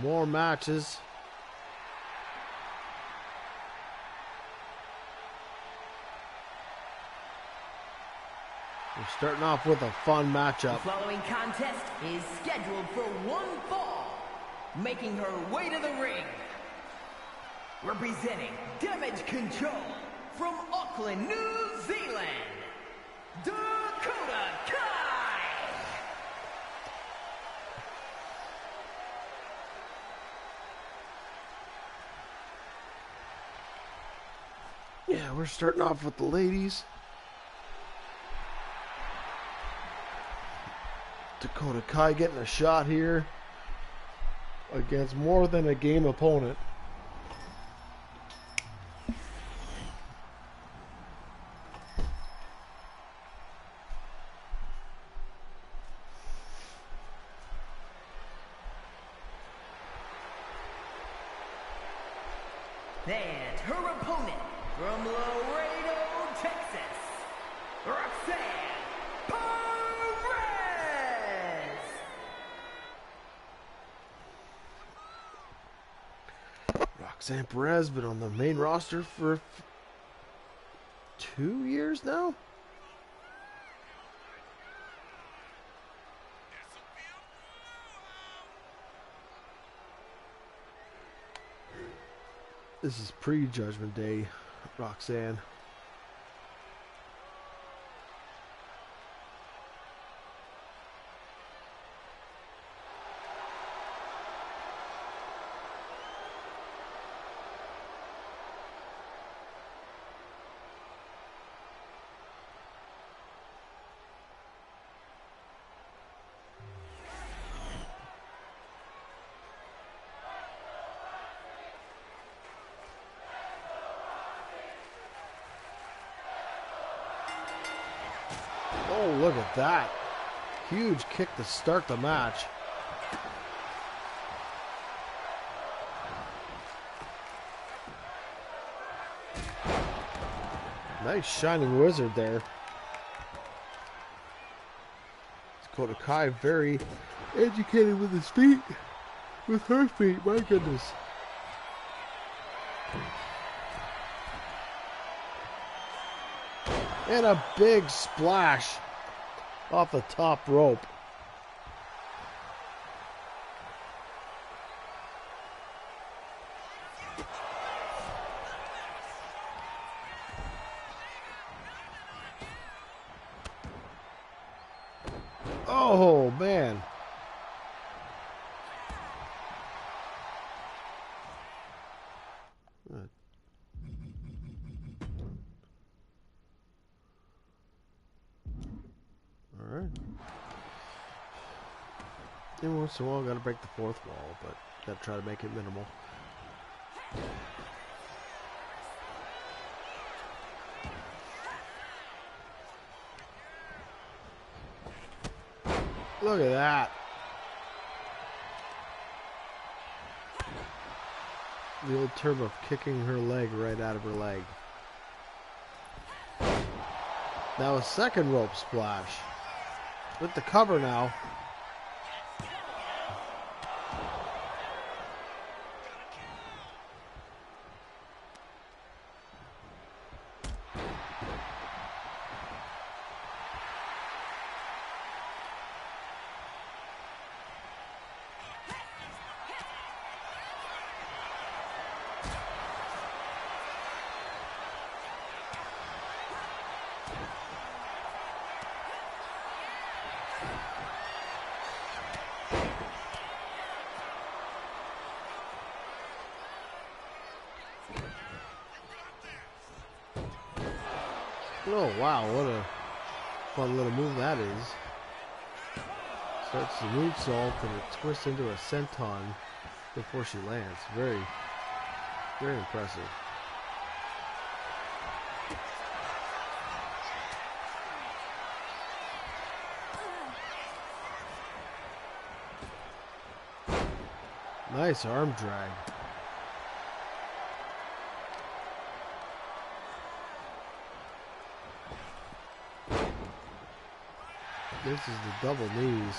More matches. We're starting off with a fun matchup. The following contest is scheduled for one fall. Making her way to the ring, representing Damage Control from Auckland, New Zealand, Dakota Kai. Yeah, we're starting off with the ladies. Dakota Kai getting a shot here against more than a game opponent. And her opponent from Laredo, Texas, Rasslin. Roxanne Perez been on the main roster for 2 years now. This is pre-Judgment Day, Roxanne. Oh, look at that. Huge kick to start the match. Nice shining wizard there. Dakota Kai very educated with his feet. With her feet, my goodness. And a big splash off the top rope. Oh, man. Alright. Every once in a while, gotta break the fourth wall, but gotta try to make it minimal. Look at that. The old term of kicking her leg right out of her leg. Now a second rope splash. With the cover now. Oh wow, what a fun little move that is. Starts the moonsault and it twists into a senton before she lands. Very, very impressive. Nice arm drag. This is the double knees.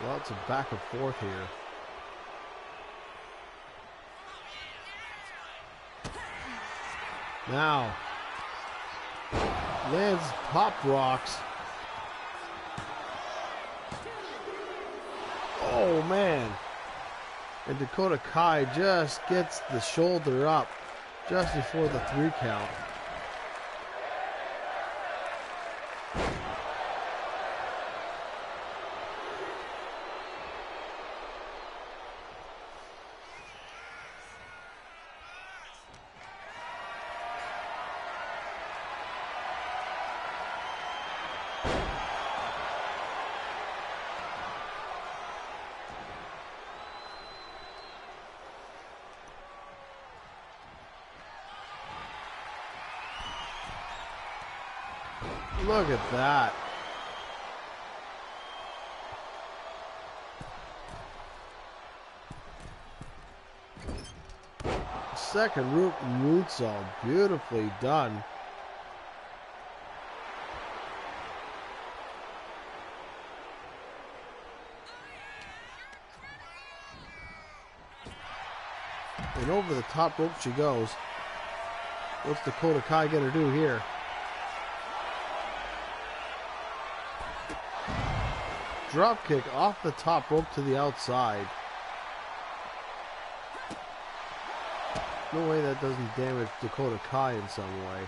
Lots of back and forth here. Now, lands pop rocks. Oh man. And Dakota Kai just gets the shoulder up just before the 3 count. Look at that. Second root moonsault, beautifully done. And over the top rope she goes. What's Dakota Kai gonna do here? Drop kick off the top rope to the outside. No way that doesn't damage Dakota Kai in some way.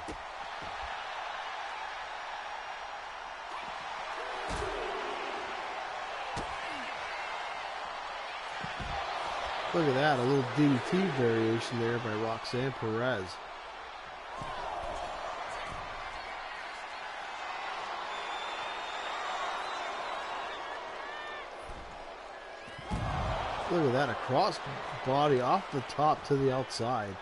Look at that, a little DDT variation there by Roxanne Perez. Look at that, a cross body off the top to the outside.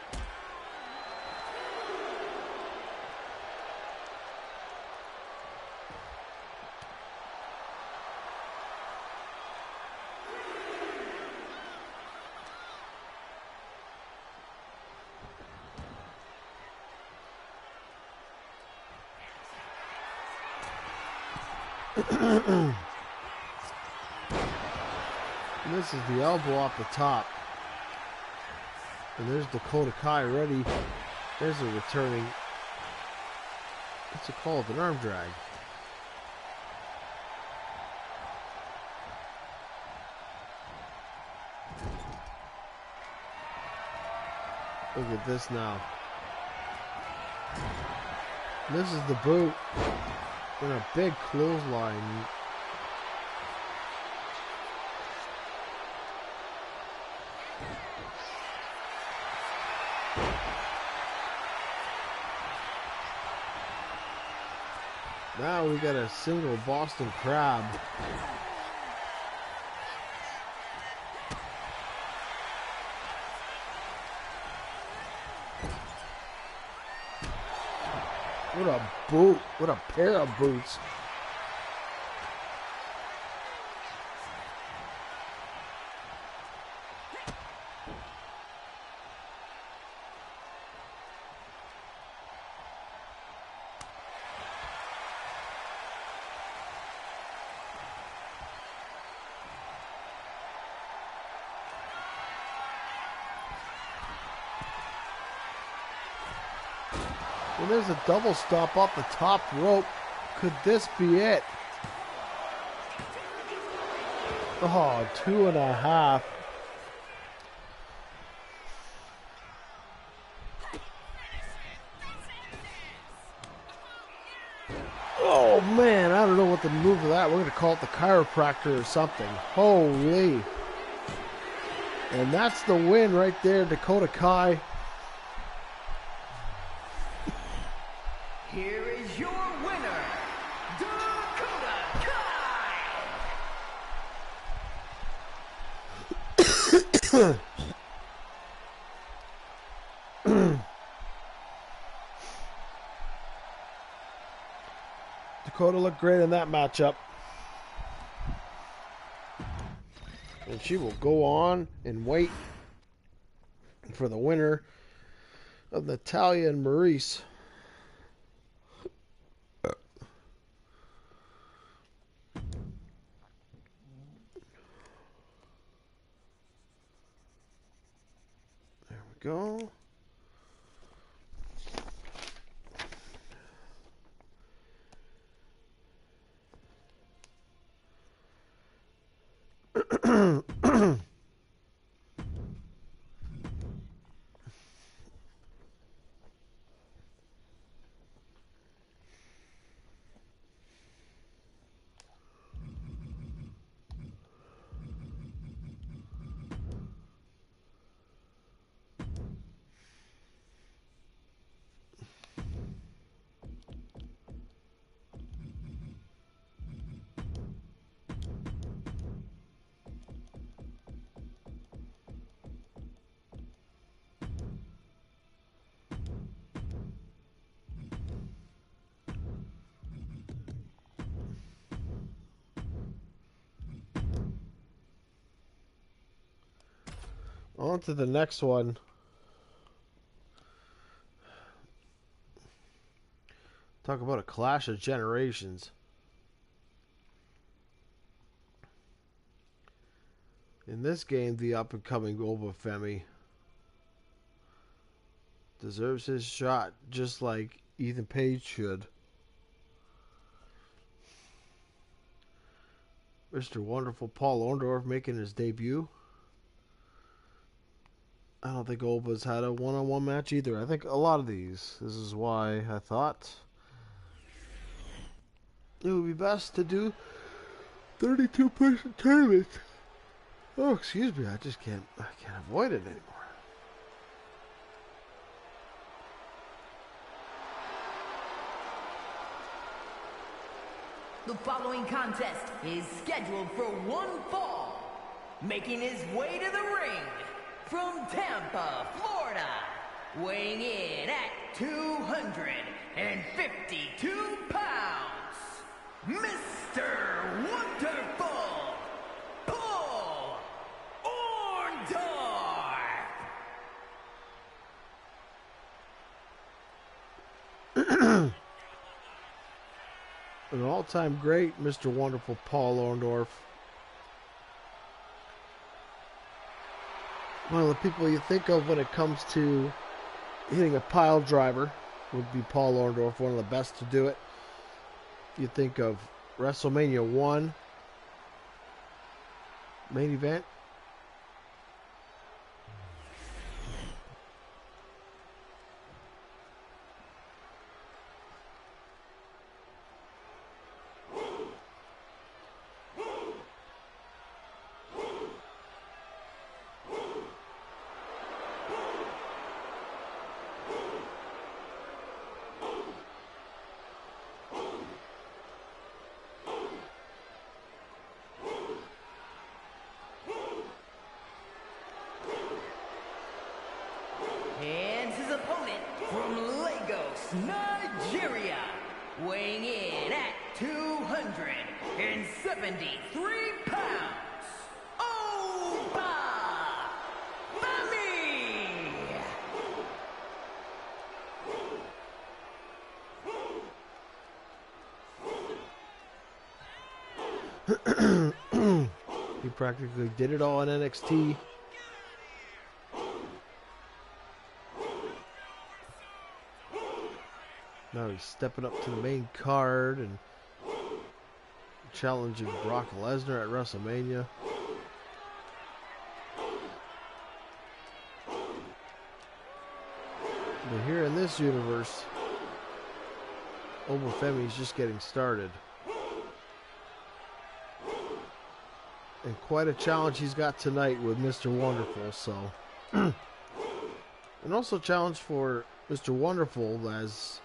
This is the elbow off the top. And there's Dakota Kai ready. There's a returning. What's it called? An arm drag. Look at this now. This is the boot. And a big clothesline. Now we got a single Boston Crab. What a boot. What a pair of boots. And there's a double stop off the top rope. Could this be it? Oh, 2.5. Oh man, I don't know what to move of that. We're going to call it the chiropractor or something. Holy. And that's the win right there, Dakota Kai. Here is your winner, Dakota Kai! Dakota looked great in that matchup. And she will go on and wait for the winner of Natalya and Maurice. go. On to the next one. Talk about a clash of generations. In this game, the up-and-coming Obafemi deserves his shot, just like Ethan Page should. Mr. Wonderful Paul Orndorff making his debut. I don't think Oba's had a one-on-one match either. I think a lot of these. This is why I thought it would be best to do 32-person tournaments. Oh, excuse me. I can't avoid it anymore. The following contest is scheduled for one fall. Making his way to the ring from Tampa, Florida, weighing in at 252 pounds, Mr. Wonderful, Paul Orndorff. An all-time great, Mr. Wonderful Paul Orndorff. One of the people you think of when it comes to hitting a pile driver would be Paul Orndorff, one of the best to do it. You think of WrestleMania 1, main event. And his opponent from Lagos, Nigeria, weighing in at 273 pounds, Obafemi. He practically did it all in NXT. Now he's stepping up to the main card and challenging Brock Lesnar at WrestleMania. But here in this universe, Obafemi's just getting started. And quite a challenge he's got tonight with Mr. Wonderful, so. And also a challenge for Mr. Wonderful as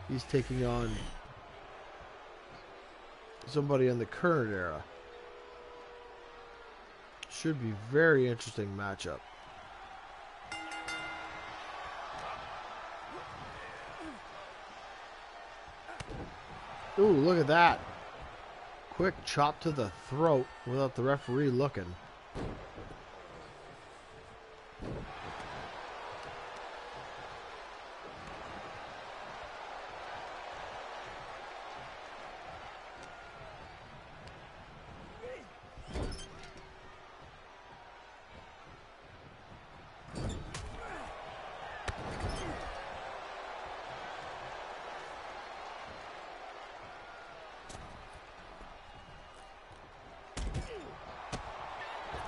he's taking on somebody in the current era. Should be very interesting matchup. Ooh, look at that. Quick chop to the throat without the referee looking.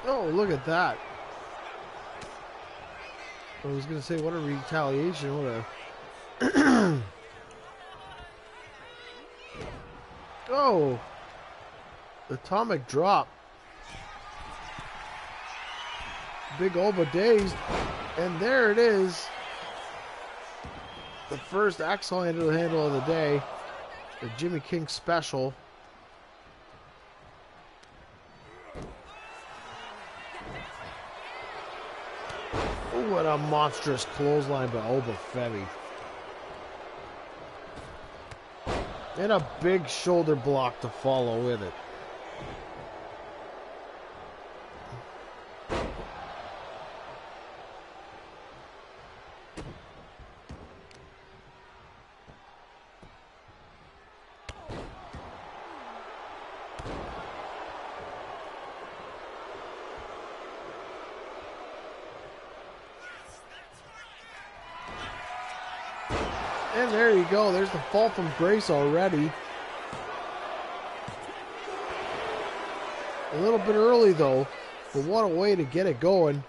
Oh, look at that. I was going to say, what a retaliation. What a... Oh. Atomic drop. Big Oba dazed. And there it is. The first axle handle of the day. The Jimmy King special. Oh, what a monstrous clothesline by Oba Femi. And a big shoulder block to follow with it. And there you go. There's the fall from grace already. A little bit early, though. But what a way to get it going.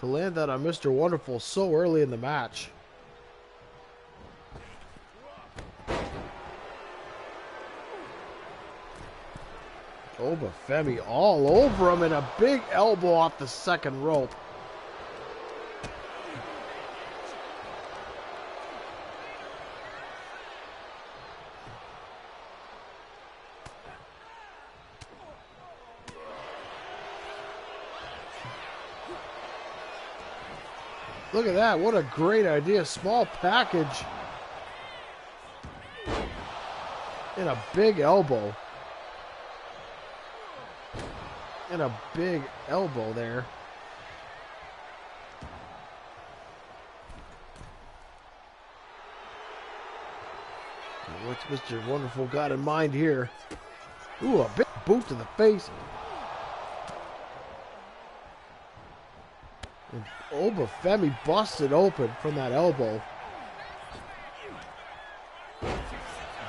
To land that on Mr. Wonderful so early in the match. Oba Femi all over him and a big elbow off the second rope. Look at that. What a great idea. Small package. And a big elbow. And a big elbow there. What's Mr. Wonderful got in mind here? Ooh, a big boot to the face. And Oba Femi busted open from that elbow.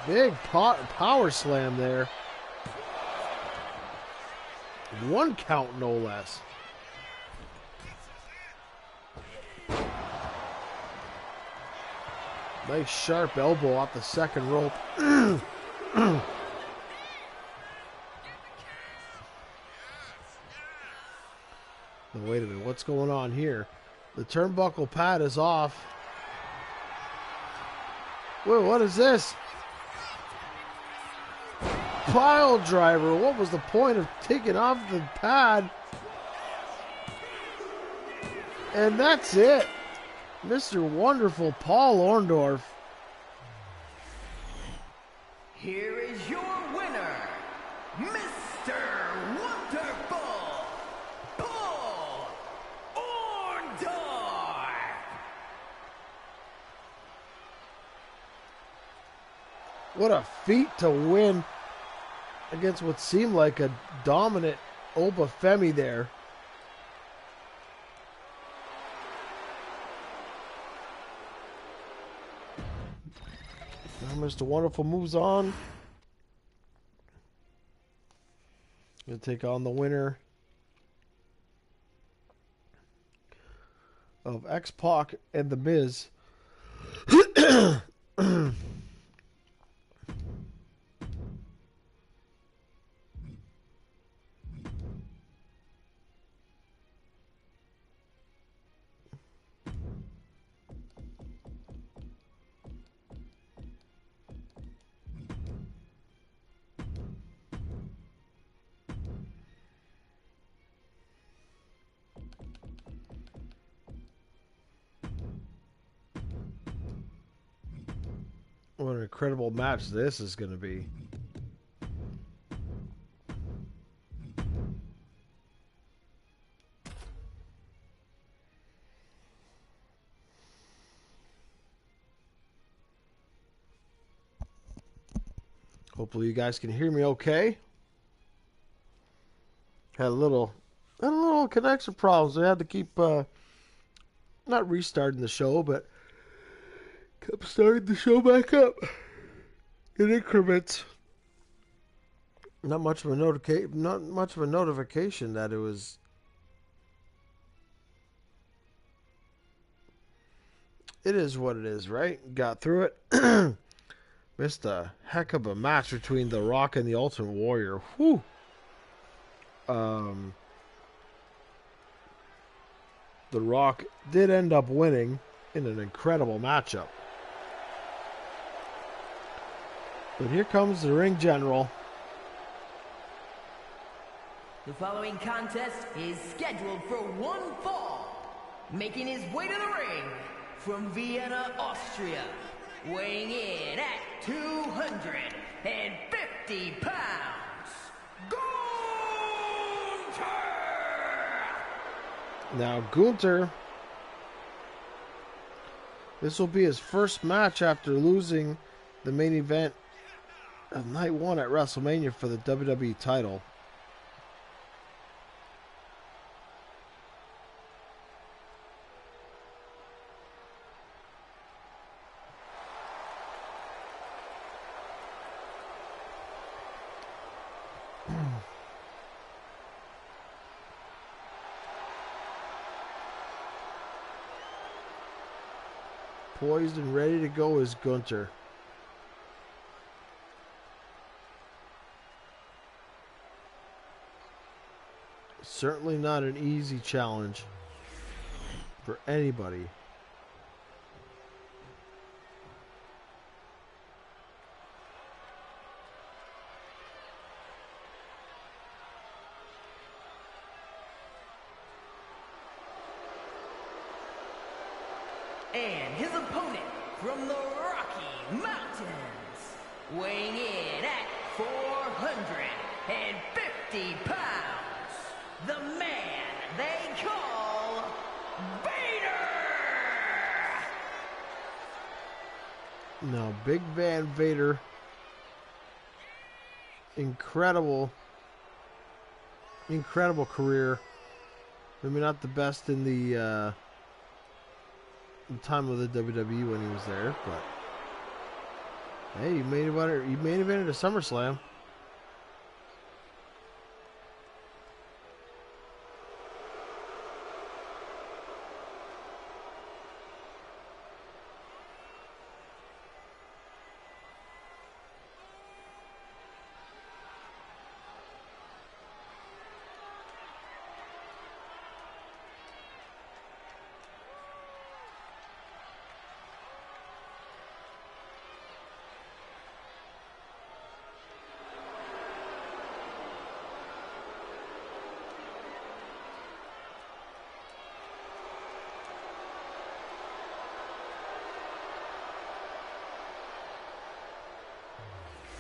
Big power slam there. 1 count, no less. Nice sharp elbow off the second rope. Wait a minute, what's going on here? The turnbuckle pad is off. Wait, what is this? Pile driver. What was the point of taking off the pad? And that's it. Mr. Wonderful Paul Orndorff. Here is your winner, Mr. Wonderful Paul Orndorff. What a feat to win against what seemed like a dominant Oba Femi there. Now Mr. Wonderful moves on. Gonna take on the winner of X-Pac and The Miz. What an incredible match this is going to be. Hopefully you guys can hear me okay. Had a little connection problems. I had to keep not restarting the show, but kept starting the show back up in increments. Not much of a notification that it was. It is what it is, right? Got through it. Missed a heck of a match between The Rock and the Ultimate Warrior. Whew. The Rock did end up winning in an incredible matchup. But here comes the ring general. The following contest is scheduled for one fall. Making his way to the ring from Vienna, Austria, weighing in at 250 pounds, Gunther! Now, Gunther, this will be his first match after losing the main event of night one at WrestleMania for the WWE title. Poised and ready to go is Gunther. Certainly not an easy challenge for anybody. And his opponent from the Rocky Mountains, weighing in at 450 pounds, the man they call Vader! Now, Big Van Vader, incredible career. Maybe not the best in the time of the WWE when he was there, but hey, you made it to SummerSlam.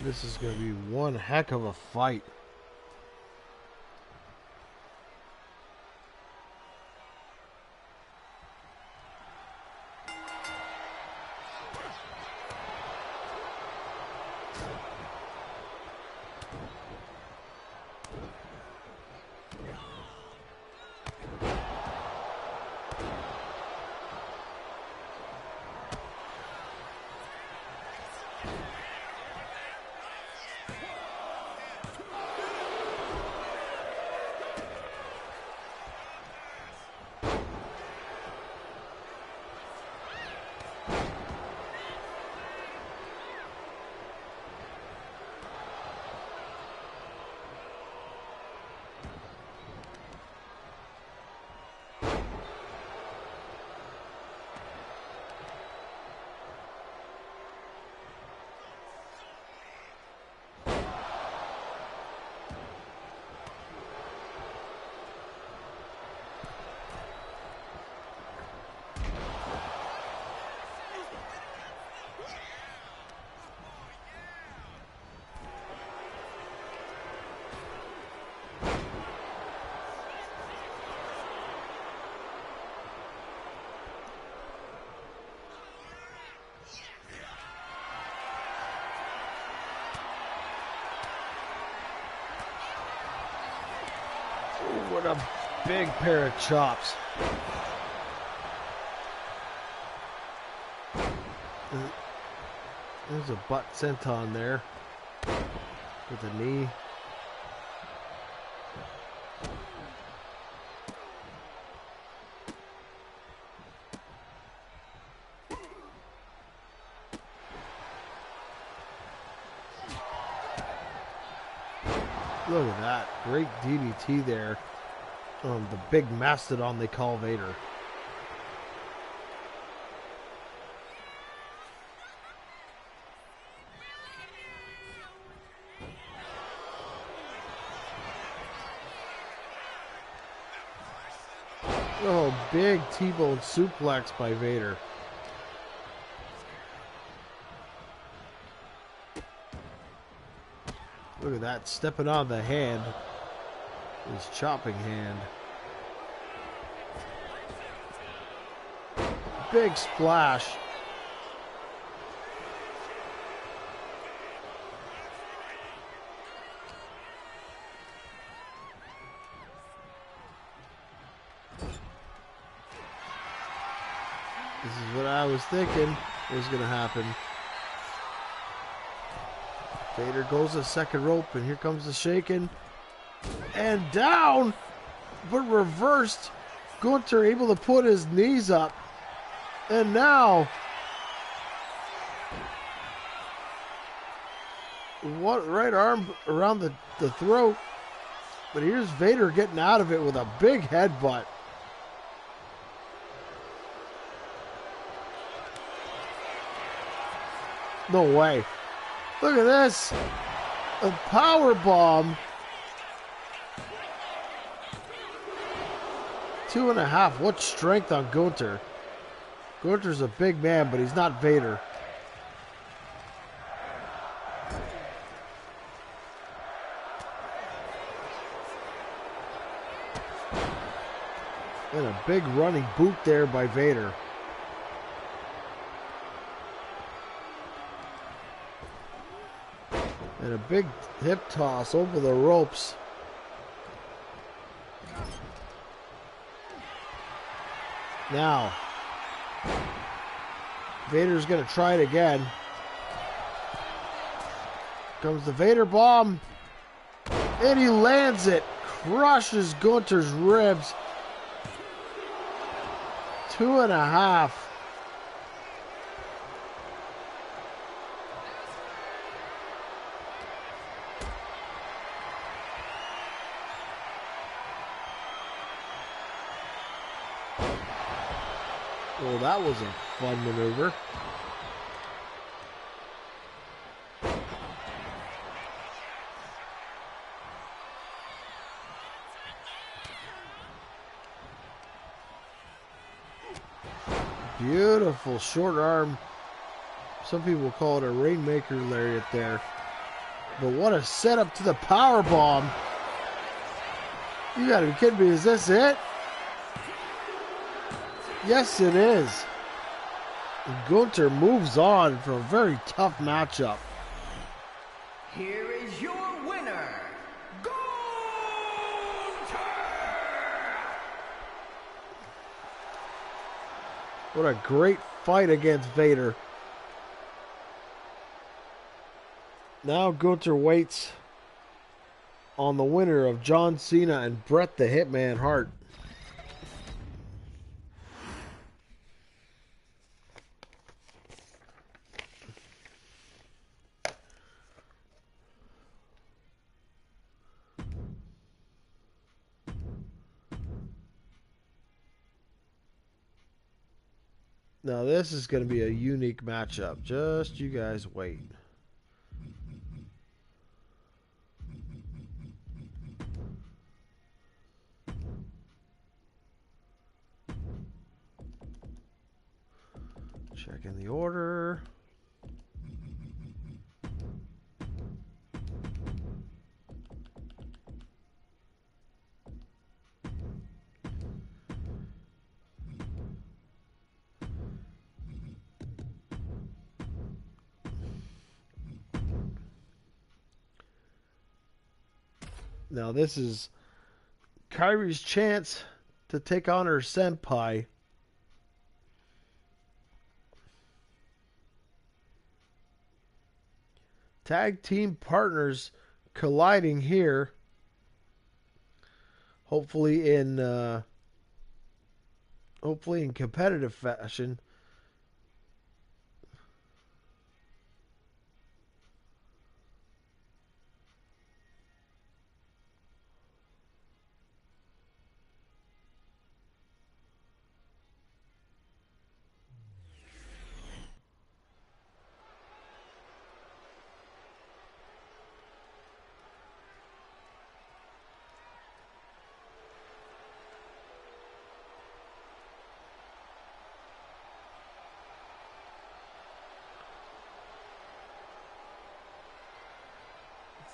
This is going to be one heck of a fight. What a big pair of chops. There's a butt senton there with a knee. Look at that. Great DDT there on the big mastodon they call Vader. Oh, big T-bone suplex by Vader. Look at that, stepping on the hand. His chopping hand. Big splash. This is what I was thinking was going to happen. Vader goes to the second rope, and here comes the shaking. And down, but reversed. Gunther able to put his knees up. And now, what right arm around the throat. But here's Vader getting out of it with a big headbutt. No way. Look at this. A power bomb. 2.5. What strength on Gunther. Gunther's a big man, but he's not Vader. And a big running boot there by Vader. And a big hip toss over the ropes. Now, Vader's going to try it again. Comes the Vader bomb. And he lands it. Crushes Gunther's ribs. 2.5. Well, that was a fun maneuver. Beautiful short arm. Some people call it a Rainmaker lariat there. But what a setup to the power bomb. You gotta be kidding me. Is this it? Yes, it is. Gunther moves on from a very tough matchup. Here is your winner, Gunther! What a great fight against Vader. Now Gunther waits on the winner of John Cena and Bret the Hitman Hart. Now this is going to be a unique matchup. Just you guys wait. Checking the order. Now this is Kairi's chance to take on her senpai. Tag team partners colliding here. Hopefully in competitive fashion.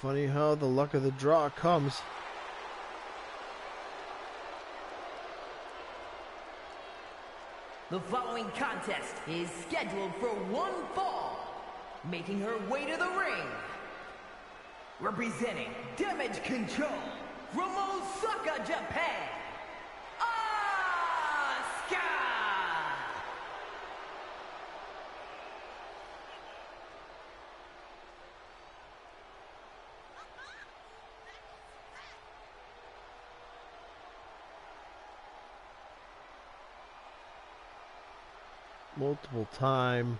Funny how the luck of the draw comes. The following contest is scheduled for one fall. Making her way to the ring, representing Damage Control from Osaka, Japan, Asuka! Multiple time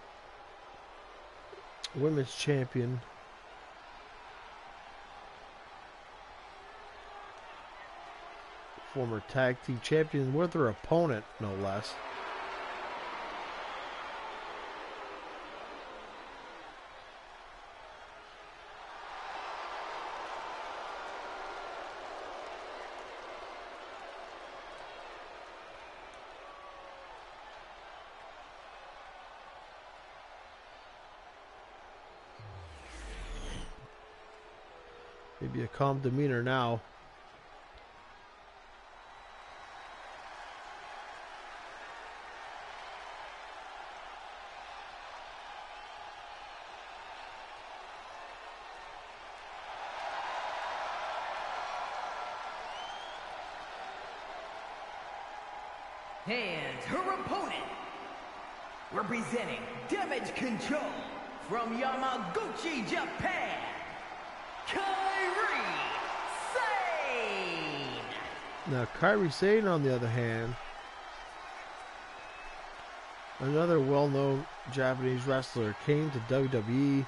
women's champion. Former tag team champion with her opponent, no less. Maybe a calm demeanor now. And her opponent, representing Damage Control from Yamaguchi, Japan, Kairi Sane! Now, Kairi Sane, on the other hand, another well-known Japanese wrestler, came to WWE,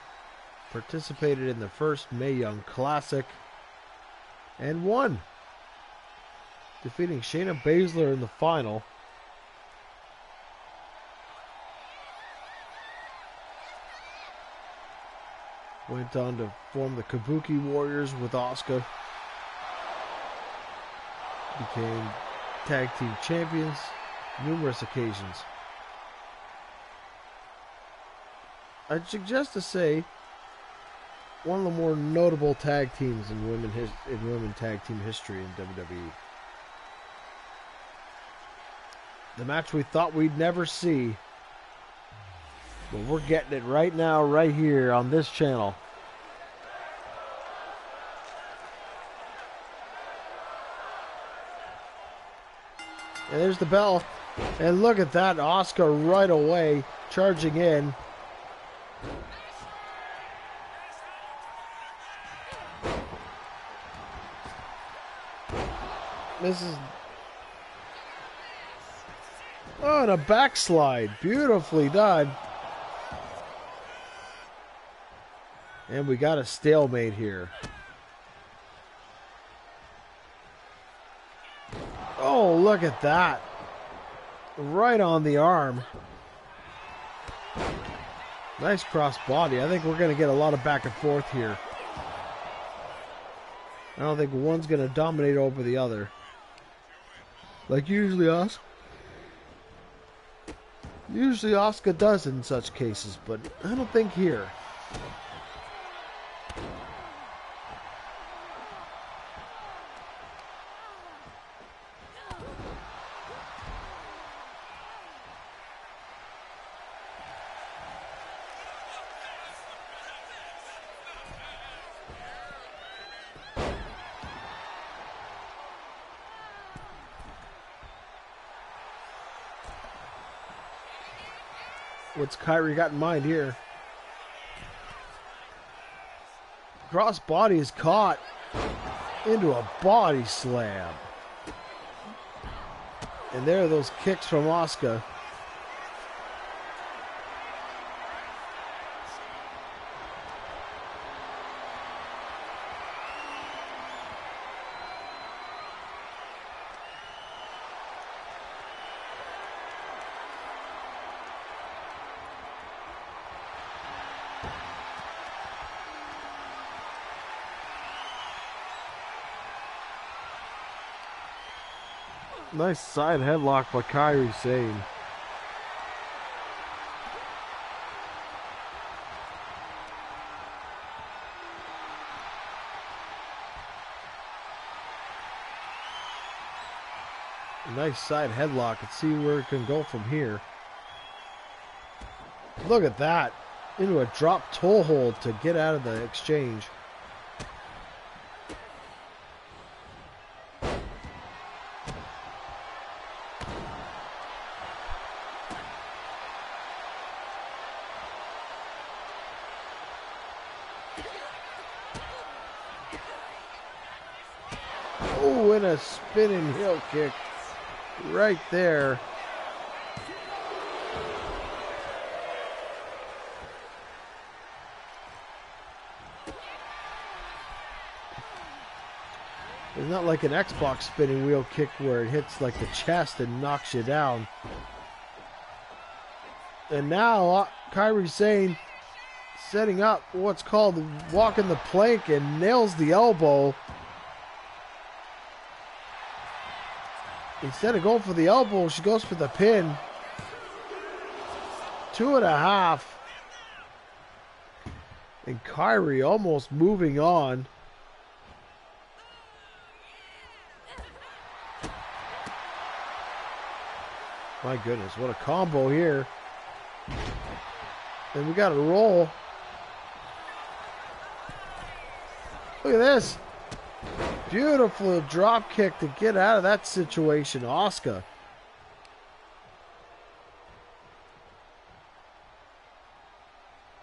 participated in the first Mae Young Classic, and won, defeating Shayna Baszler in the final. Went on to form the Kabuki Warriors with Asuka. Became tag team champions numerous occasions. I'd suggest to say one of the more notable tag teams in women tag team history in WWE. The match we thought we'd never see, but we're getting it right now, right here on this channel. And there's the bell. And look at that, Asuka right away charging in. This is... Oh, and a backslide. Beautifully done. And we got a stalemate here. Oh, look at that. Right on the arm. Nice cross body. I think we're going to get a lot of back and forth here. I don't think one's going to dominate over the other. Like usually Asuka does in such cases, but I don't think here. What's Kairi got in mind here? Cross body is caught into a body slam. And there are those kicks from Asuka. Nice side headlock by Kairi Sane. Nice side headlock. Let's see where it can go from here. Look at that. Into a drop toe hold to get out of the exchange. Oh, and a spinning heel kick right there. It's not like an Xbox spinning wheel kick where it hits like the chest and knocks you down. And now Kairi Sane setting up what's called walking the plank and nails the elbow. Instead of going for the elbow, she goes for the pin. 2.5. And Kairi almost moving on. My goodness, what a combo here. And we got a roll. Look at this. Beautiful drop kick to get out of that situation. Asuka.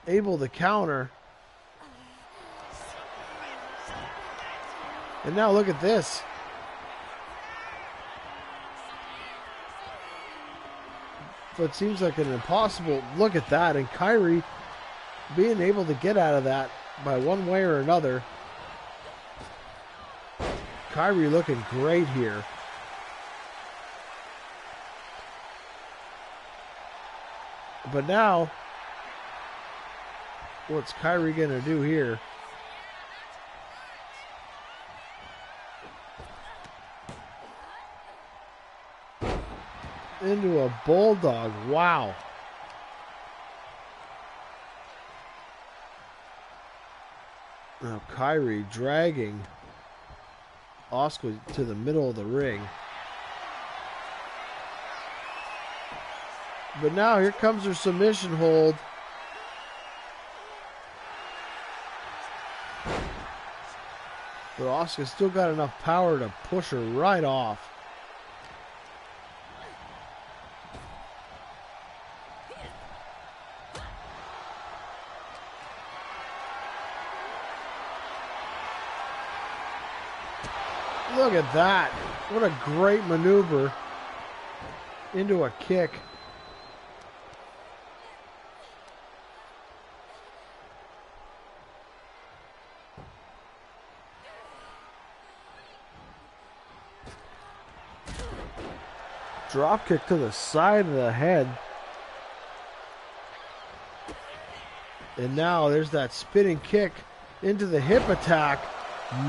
Able to counter. And now look at this. It seems like an impossible look at that, and Kairi being able to get out of that by one way or another. Kairi looking great here. But now, what's Kairi gonna do here? Into a bulldog. Wow. Now Kairi dragging Asuka to the middle of the ring. But now here comes her submission hold. But Asuka still got enough power to push her right off. Look at that. What a great maneuver into a kick. Drop kick to the side of the head. And now there's that spinning kick into the hip attack.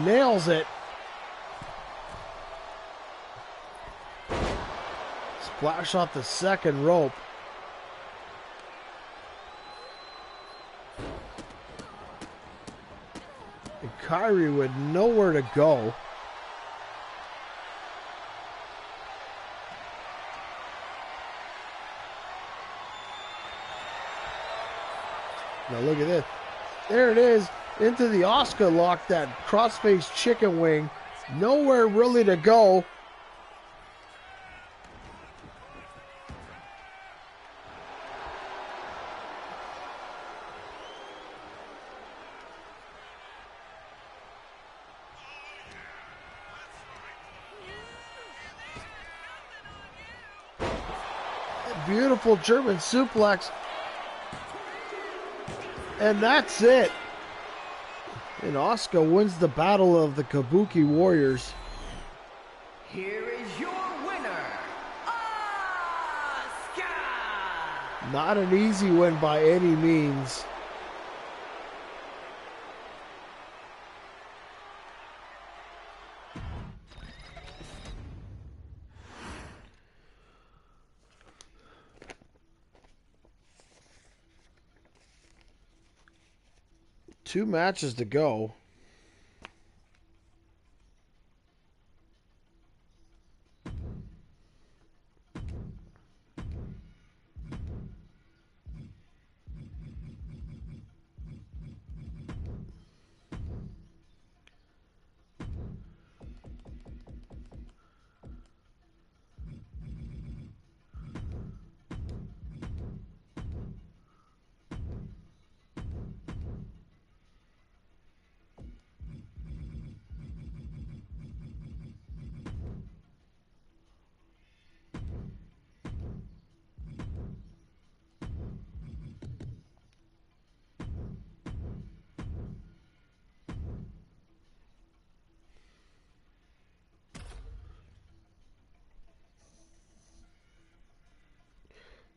Nails it. Splash off the second rope. And Kairi with nowhere to go. Now look at this. There it is. Into the Asuka lock, that crossface chicken wing. Nowhere really to go. Beautiful German suplex. And that's it. And Asuka wins the battle of the Kabuki Warriors. Here is your winner, Asuka! Not an easy win by any means. Two matches to go.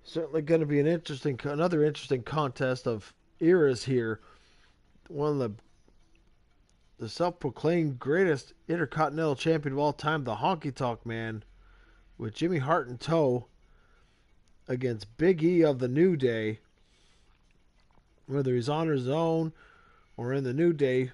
Certainly going to be another interesting contest of eras here. One of the self-proclaimed greatest Intercontinental Champion of all time, the Honky Tonk Man, with Jimmy Hart in tow, against Big E of the New Day. Whether he's on his own or in the New Day,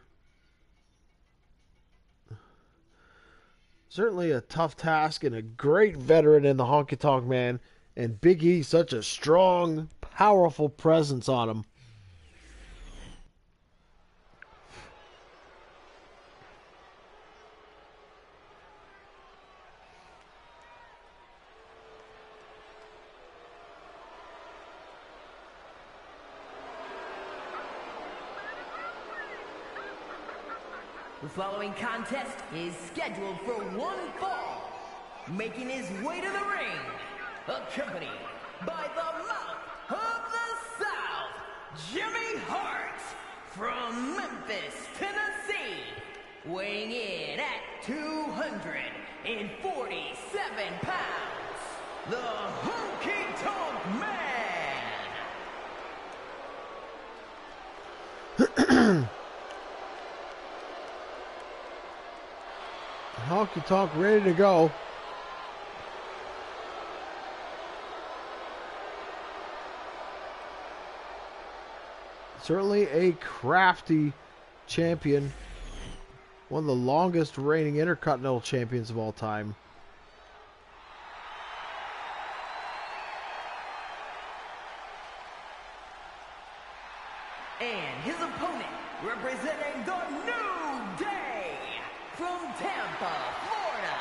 certainly a tough task, and a great veteran in the Honky Tonk Man. And Big E, such a strong, powerful presence on him. The following contest is scheduled for one fall. Making his way to the ring, accompanied by the mouth of the South, Jimmy Hart, from Memphis, Tennessee, weighing in at 247 pounds, the Honky Tonk Man. Honky Tonk ready to go. Certainly a crafty champion. One of the longest reigning Intercontinental Champions of all time. And his opponent, representing the New Day, from Tampa, Florida,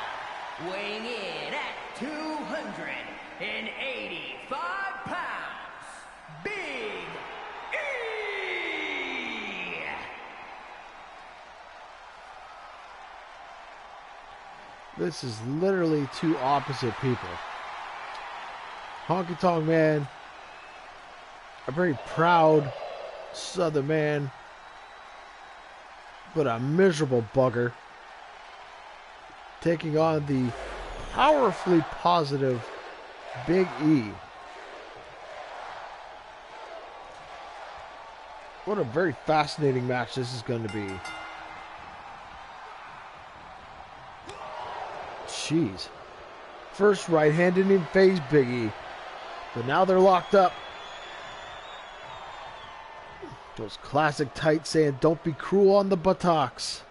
weighing in at 285 pounds, Big E! This is literally two opposite people. Honky Tonk Man, a very proud Southern man, but a miserable bugger, taking on the powerfully positive Big E. What a very fascinating match this is going to be. Jeez. First right hand didn't even phase Big E, but now they're locked up. Those classic tights saying, "Don't be cruel on the buttocks."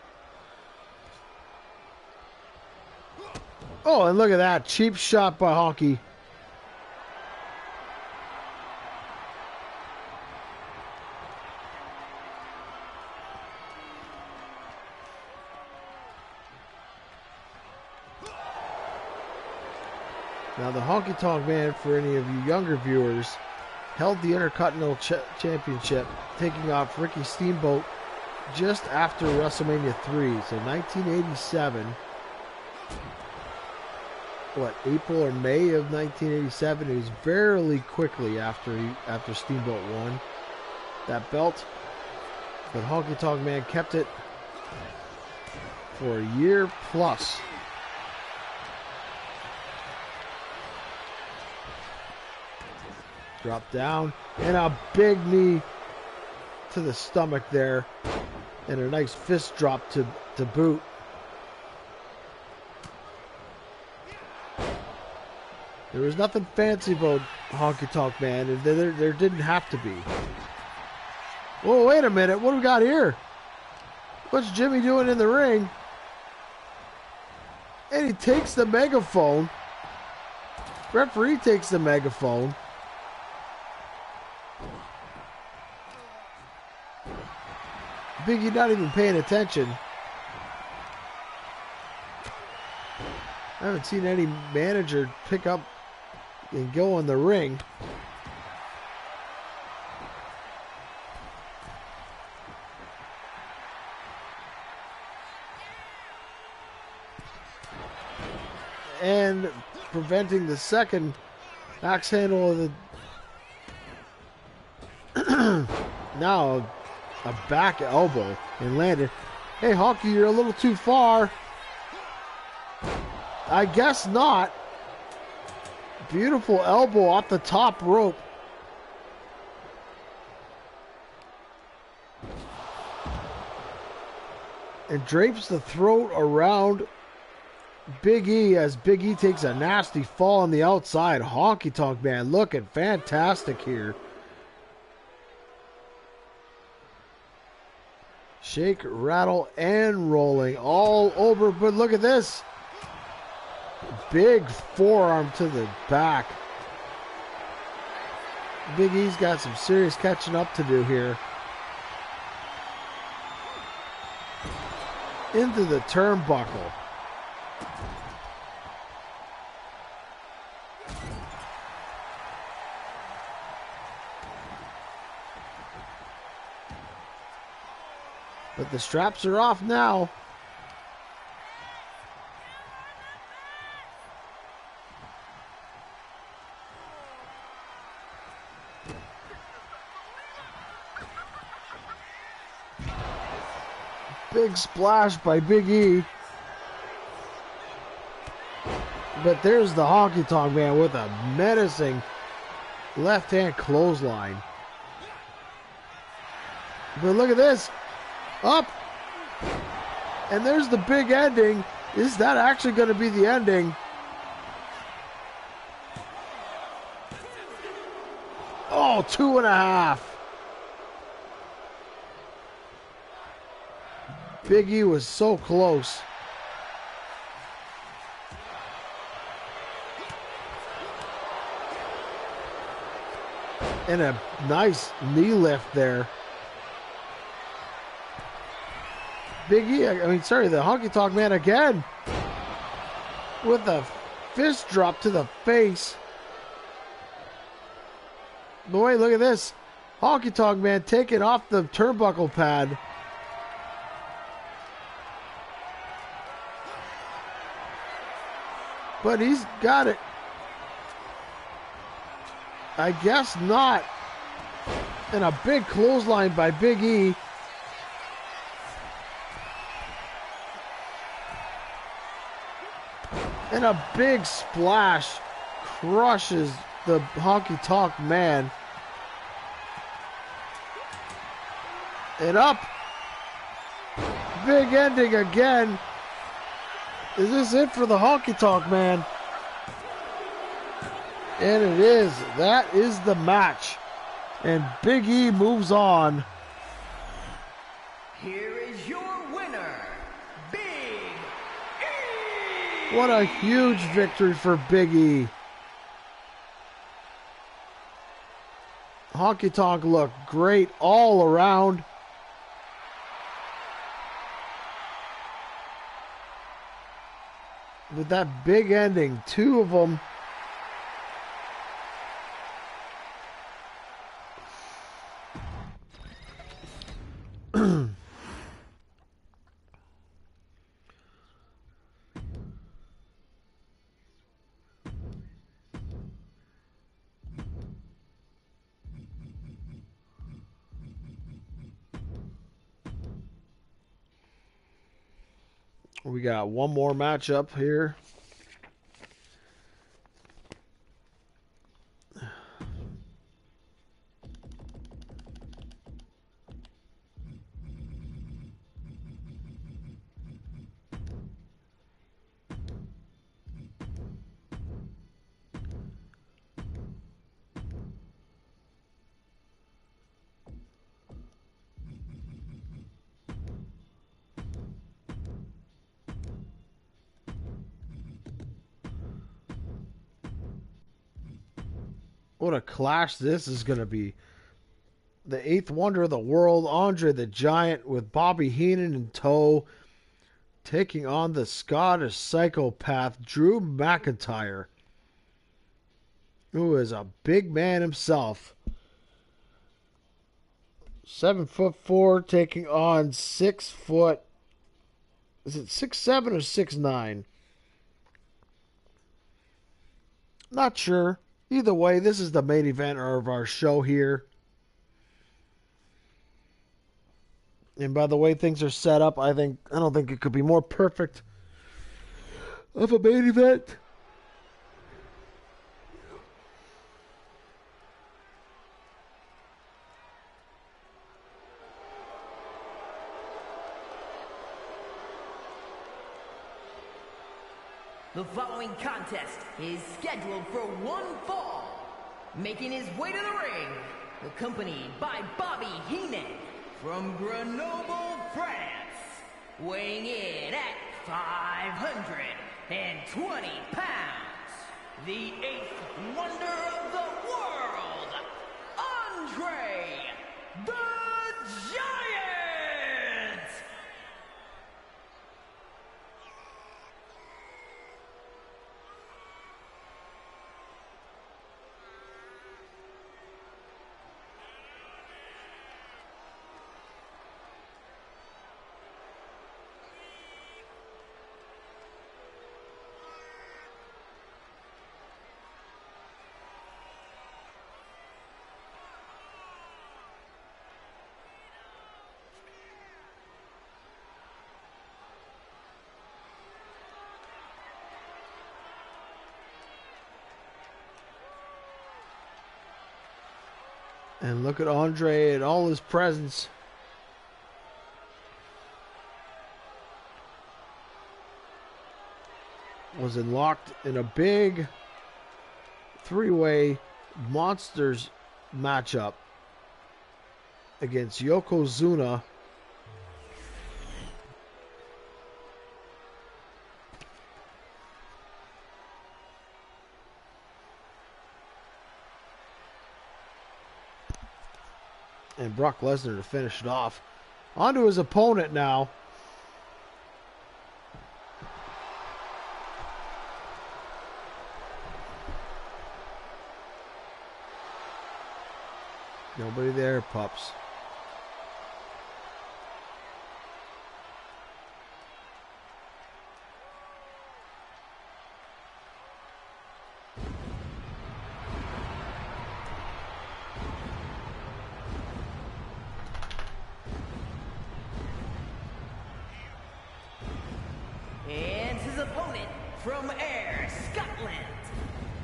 Oh, and look at that. Cheap shot by Honky. Now, the Honky Tonk Man, for any of you younger viewers, held the Intercontinental Championship, taking off Ricky Steamboat just after WrestleMania 3. So 1987. What, April or May of 1987? It was fairly quickly after Steamboat won that belt. But Honky Tonk Man kept it for a year plus. Drop down, and a big knee to the stomach there, and a nice fist drop to boot. There was nothing fancy about Honky Tonk Man, and there didn't have to be. Whoa, wait a minute, what do we got here? What's Jimmy doing in the ring? And he takes the megaphone. Referee takes the megaphone. Biggie not even paying attention. I haven't seen any manager pick up and go in the ring. And preventing the second axe handle of the now a back elbow and landed. Hey, Honky, you're a little too far. I guess not. Beautiful elbow off the top rope. And drapes the throat around Big E as Big E takes a nasty fall on the outside. Honky Tonk Man looking fantastic here. Shake, rattle, and rolling all over. But look at this. Big forearm to the back. Big E's got some serious catching up to do here. Into the turnbuckle. But the straps are off now. Big splash by Big E. But there's the Honky Tonk Man with a menacing left-hand clothesline. But look at this. Up. And there's the big ending. Is that actually going to be the ending? Oh, 2.5. Big E was so close. And a nice knee lift there. Big E, the Honky Tonk Man again. With a fist drop to the face. But wait, look at this. Honky Tonk Man taking off the turnbuckle pad. But he's got it. I guess not. And a big clothesline by Big E. And a big splash crushes the Honky Tonk Man. And up. Big ending again. Is this it for the Honky Tonk Man? And it is. That is the match. And Big E moves on. Here is your winner, Big E! What a huge victory for Big E. Honky Tonk looked great all around. With that big ending, two of them. We got one more matchup here. What a clash this is going to be. The eighth wonder of the world, Andre the Giant, with Bobby Heenan in tow, taking on the Scottish psychopath Drew McIntyre, who is a big man himself. 7'4", taking on 6 foot. Is it 6'7" or 6'9"? Not sure. Either way, this is the main event of our show here. And by the way things are set up, I don't think it could be more perfect of a main event. The following contest is scheduled for one fall. Making his way to the ring, accompanied by Bobby Heenan from Grenoble, France. Weighing in at 520 pounds. The eighth wonder of the world, Andre the Giant! And look at Andre and all his presence. Was locked in a big three-way monsters matchup against Yokozuna. And Brock Lesnar to finish it off. On to his opponent now. Nobody there, pups. And his opponent from Ayr, Scotland,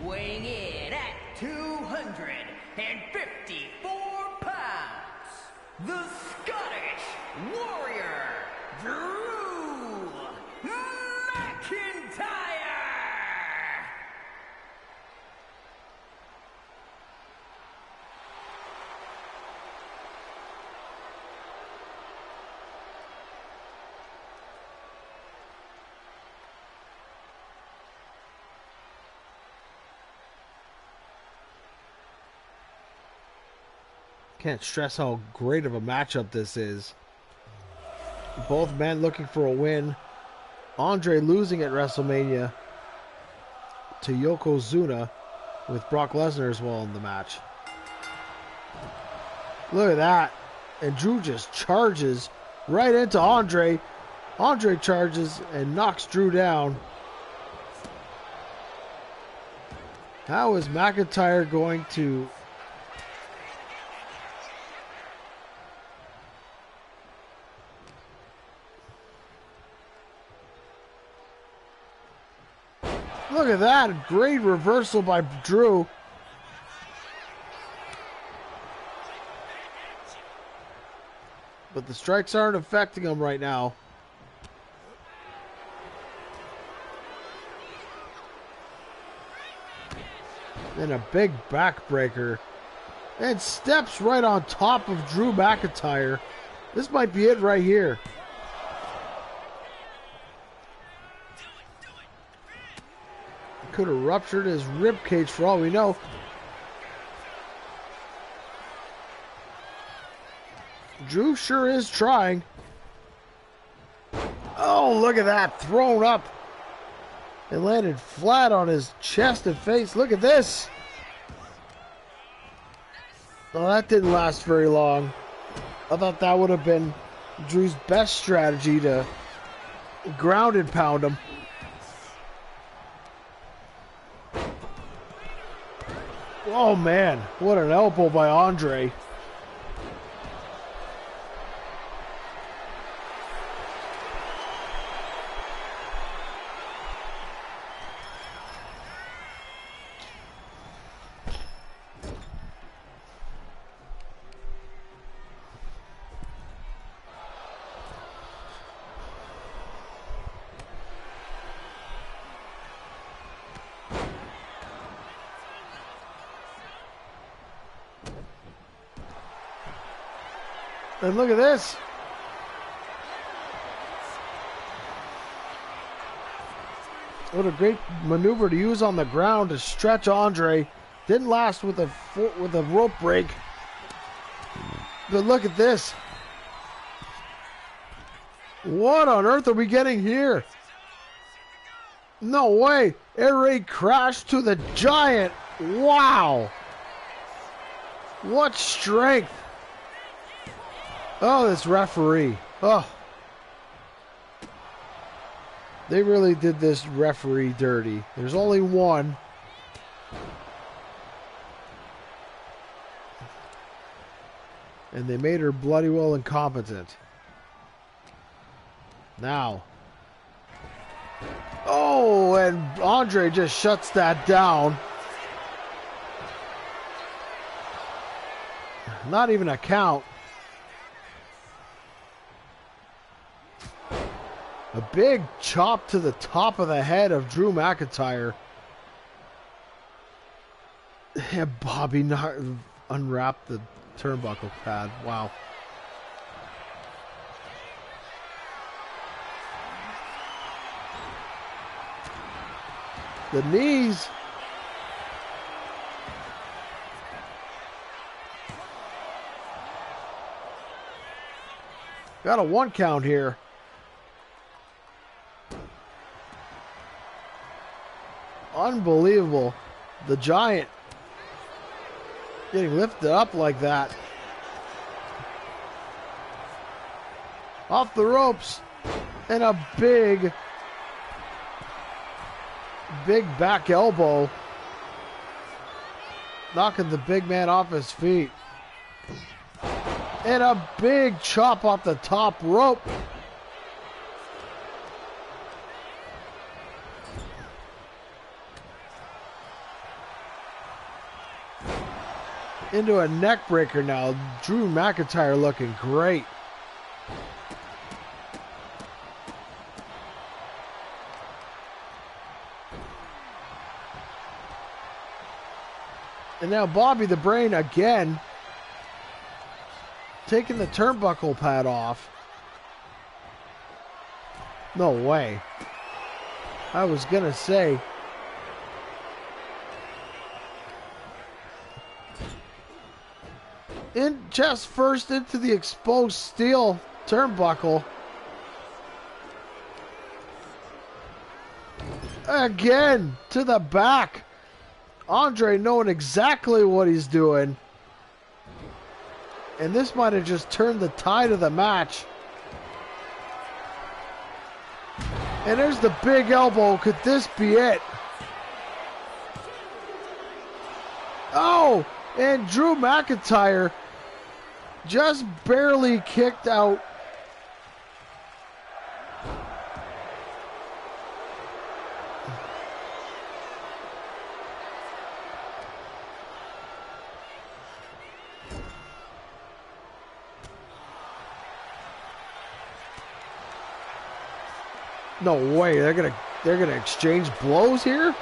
weighing in at 254 pounds, the Scottish Warrior, Drew McIntyre! Can't stress how great of a matchup this is. Both men looking for a win. Andre losing at WrestleMania to Yokozuna, with Brock Lesnar as well in the match. Look at that. And Drew just charges right into Andre. Andre charges and knocks Drew down. How is McIntyre going to... Look at that. Great reversal by Drew. But the strikes aren't affecting him right now. And a big backbreaker. And steps right on top of Drew McIntyre. This might be it right here. Could have ruptured his rib cage for all we know. Drew sure is trying. Oh, look at that. Thrown up. And landed flat on his chest and face. Look at this. Oh, that didn't last very long. I thought that would have been Drew's best strategy, to ground and pound him. Oh man, what an elbow by Andre. And look at this. What a great maneuver to use on the ground to stretch Andre. Didn't last with a rope break. But look at this. What on earth are we getting here? No way. Air raid crashed to the Giant. Wow. What strength. Oh, this referee. Oh. They really did this referee dirty. There's only one. And they made her bloody well incompetent. Now. Oh, and Andre just shuts that down. Not even a count. A big chop to the top of the head of Drew McIntyre. And Bobby unwrapped the turnbuckle pad. Wow. The knees. Got a 1 count here. Unbelievable. The Giant getting lifted up like that. Off the ropes. And a big back elbow. Knocking the big man off his feet. And a big chop off the top rope. Into a neck breaker now. Drew McIntyre looking great. And now Bobby the Brain again. Taking the turnbuckle pad off. No way. I was gonna say. In chest first into the exposed steel turnbuckle. Again to the back. Andre knowing exactly what he's doing. And this might have just turned the tide of the match. And there's the big elbow. Could this be it? Oh, and Drew McIntyre just barely kicked out. No way, they're gonna exchange blows here?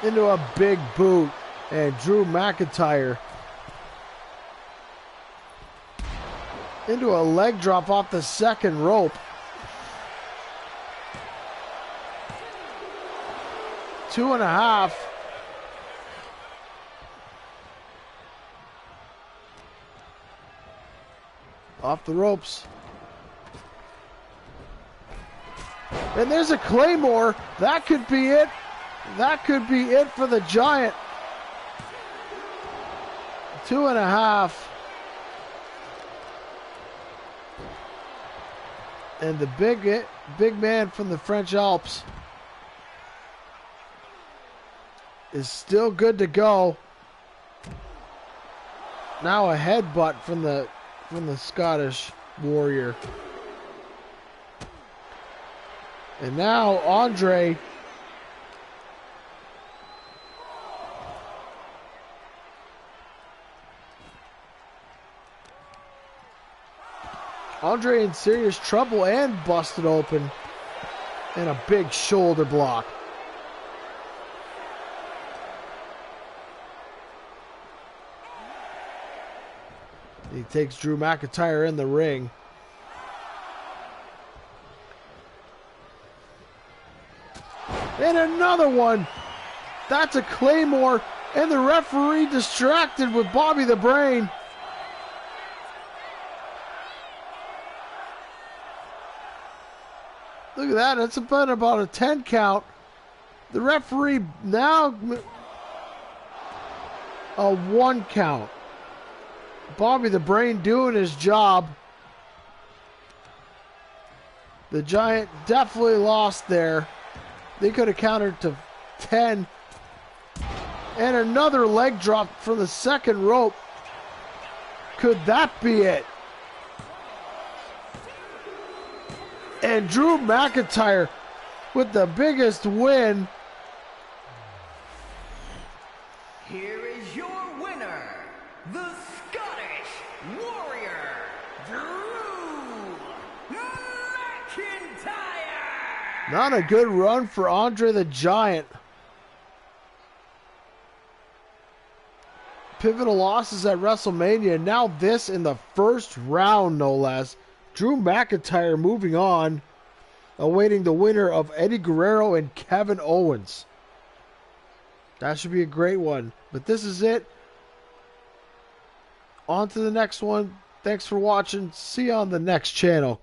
Into a big boot, and Drew McIntyre into a leg drop off the second rope. Two and a half. Off the ropes. And there's a Claymore. That could be it. That could be it for the Giant. 2.5. And the big man from the French Alps is still good to go. Now a headbutt from the Scottish Warrior. And now Andre in serious trouble and busted open. And a big shoulder block. He takes Drew McIntyre in the ring. And another one. That's a Claymore. And the referee distracted with Bobby the Brain. Look at that. It's been about a 10 count. The referee now a 1 count. Bobby the Brain doing his job. The Giant definitely lost there. They could have countered to 10. And another leg drop from the second rope. Could that be it? And Drew McIntyre with the biggest win. Here is your winner, the Scottish Warrior, Drew McIntyre. Not a good run for Andre the Giant. Pivotal losses at WrestleMania. Now this in the first round, no less. Drew McIntyre moving on, awaiting the winner of Eddie Guerrero and Kevin Owens. That should be a great one. But this is it. On to the next one. Thanks for watching. See you on the next channel.